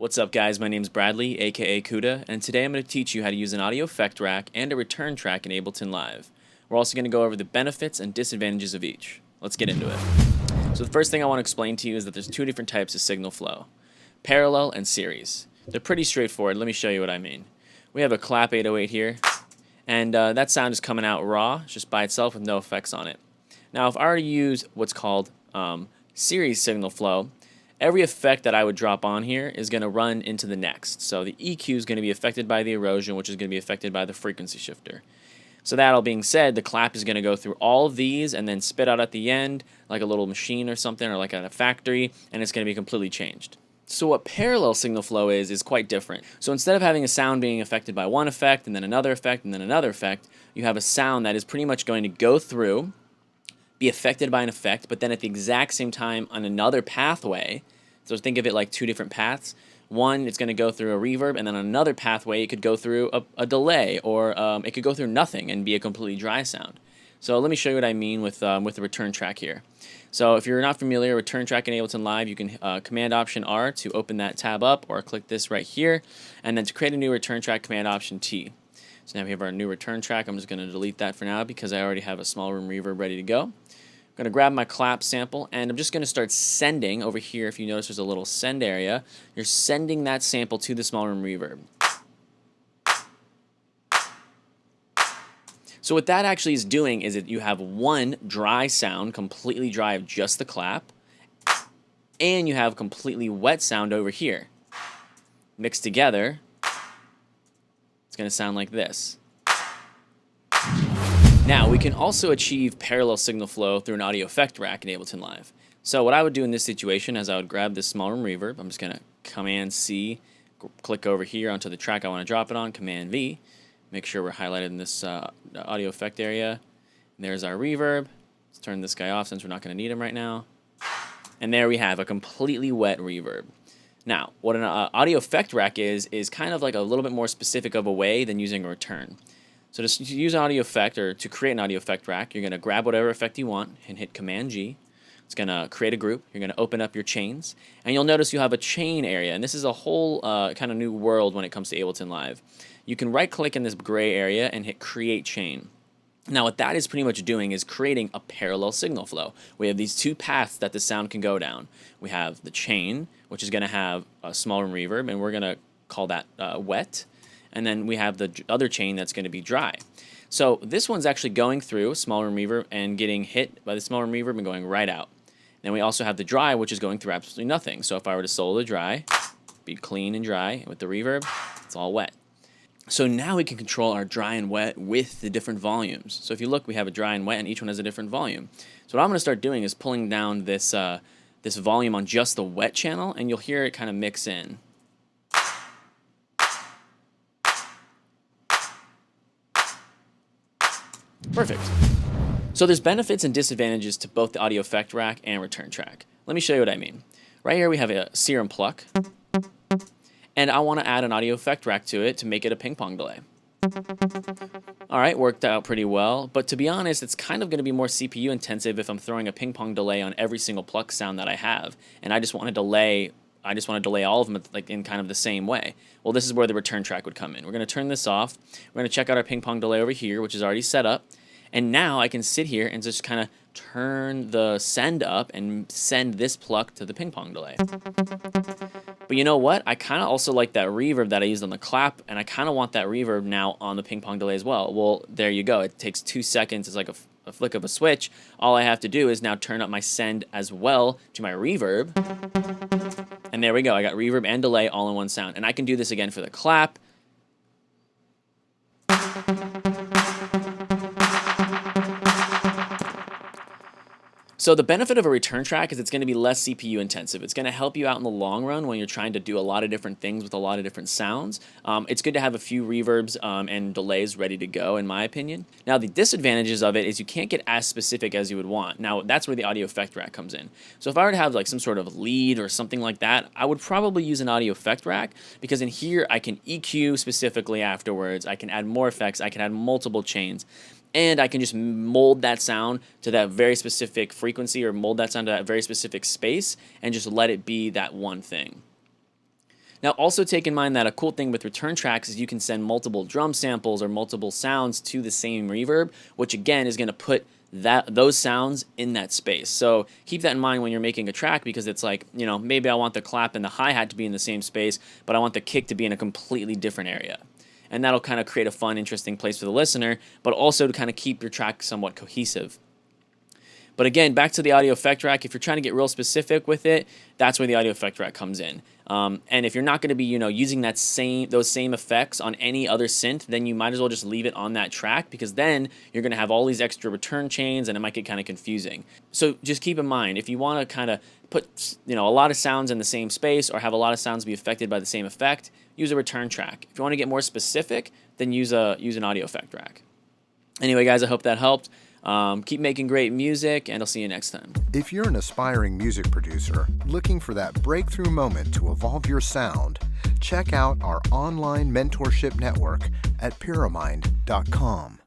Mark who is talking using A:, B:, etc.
A: What's up guys, my name is Bradley, aka Cooda, and today I'm going to teach you how to use an audio effect rack and a return track in Ableton Live. We're also going to go over the benefits and disadvantages of each. Let's get into it. So the first thing I want to explain to you is that there's two different types of signal flow, parallel and series. They're pretty straightforward. Let me show you what I mean. We have a clap 808 here, and that sound is coming out raw, just by itself with no effects on it. Now if I were to use what's called series signal flow, every effect that I would drop on here is going to run into the next. So the EQ is going to be affected by the erosion, which is going to be affected by the frequency shifter. So that all being said, the clap is going to go through all of these and then spit out at the end like a little machine or something, or like at a factory, and it's going to be completely changed. So what parallel signal flow is quite different. So instead of having a sound being affected by one effect and then another effect and then another effect, you have a sound that is pretty much going to go through, be affected by an effect, but then at the exact same time on another pathway. So think of it like two different paths. One, it's going to go through a reverb, and then on another pathway, it could go through a delay, or it could go through nothing and be a completely dry sound. So let me show you what I mean with the return track here. So if you're not familiar, return track in Ableton Live, you can Command Option R to open that tab up, or click this right here, and then to create a new return track, Command Option T. So now we have our new return track. I'm just going to delete that for now because I already have a small room reverb ready to go. I'm going to grab my clap sample, and I'm just going to start sending over here. If you notice there's a little send area, you're sending that sample to the small room reverb. So what that actually is doing is that you have one dry sound, completely dry of just the clap, and you have completely wet sound over here. Mixed together, it's going to sound like this. Now, we can also achieve parallel signal flow through an audio effect rack in Ableton Live. So what I would do in this situation is I would grab this small room reverb. I'm just going to Command-C, click over here onto the track I want to drop it on, Command-V. Make sure we're highlighted in this audio effect area. And there's our reverb. Let's turn this guy off since we're not going to need him right now. And there we have a completely wet reverb. Now, what an audio effect rack is kind of like a little bit more specific of a way than using a return. So to use an audio effect, or to create an audio effect rack, you're going to grab whatever effect you want and hit Command-G. It's going to create a group. You're going to open up your chains, and you'll notice you have a chain area, and this is a whole kind of new world when it comes to Ableton Live. You can right-click in this gray area and hit Create Chain. Now what that is pretty much doing is creating a parallel signal flow. We have these two paths that the sound can go down. We have the chain, which is going to have a small room reverb, and we're going to call that wet. And then we have the other chain that's going to be dry. So this one's actually going through small room reverb and getting hit by the small room reverb and going right out. Then we also have the dry, which is going through absolutely nothing. So if I were to solo the dry, be clean and dry. With the reverb, it's all wet. So now we can control our dry and wet with the different volumes. So if you look, we have a dry and wet, and each one has a different volume. So what I'm going to start doing is pulling down this this volume on just the wet channel, and you'll hear it kind of mix in. Perfect. So there's benefits and disadvantages to both the audio effect rack and return track. Let me show you what I mean. Right here we have a serum pluck, and I want to add an audio effect rack to it to make it a ping pong delay. Alright, worked out pretty well, but to be honest, it's kind of going to be more CPU intensive if I'm throwing a ping pong delay on every single pluck sound that I have, and I just want to delay all of them like in kind of the same way. Well, this is where the return track would come in. We're going to turn this off. We're going to check out our ping pong delay over here, which is already set up. And now I can sit here and just kind of turn the send up and send this pluck to the ping pong delay. But you know what? I kind of also like that reverb that I used on the clap, and I kind of want that reverb now on the ping pong delay as well. Well, there you go. It takes 2 seconds. It's like a flick of a switch. All I have to do is now turn up my send as well to my reverb. And there we go. I got reverb and delay all in one sound. And I can do this again for the clap. So the benefit of a return track is it's going to be less CPU intensive. It's going to help you out in the long run when you're trying to do a lot of different things with a lot of different sounds. It's good to have a few reverbs and delays ready to go, in my opinion. Now the disadvantages of it is you can't get as specific as you would want. Now that's where the audio effect rack comes in. So if I were to have like some sort of lead or something like that, I would probably use an audio effect rack, because in here I can EQ specifically afterwards. I can add more effects. I can add multiple chains. And I can just mold that sound to that very specific frequency, or mold that sound to that very specific space, and just let it be that one thing. Now, also take in mind that a cool thing with return tracks is you can send multiple drum samples or multiple sounds to the same reverb, which again is going to put those sounds in that space. So keep that in mind when you're making a track, because it's like, you know, maybe I want the clap and the hi-hat to be in the same space, but I want the kick to be in a completely different area. And that'll kind of create a fun, interesting place for the listener, but also to kind of keep your track somewhat cohesive. But again, back to the audio effect rack, if you're trying to get real specific with it, that's where the audio effect rack comes in. And if you're not going to be, you know, using those same effects on any other synth, then you might as well just leave it on that track, because then you're going to have all these extra return chains and it might get kind of confusing. So just keep in mind, if you want to kind of put, you know, a lot of sounds in the same space or have a lot of sounds be affected by the same effect, use a return track. If you want to get more specific, then use an audio effect rack. Anyway, guys, I hope that helped. Keep making great music, and I'll see you next time.
B: If you're an aspiring music producer looking for that breakthrough moment to evolve your sound, check out our online mentorship network at Pyramind.com.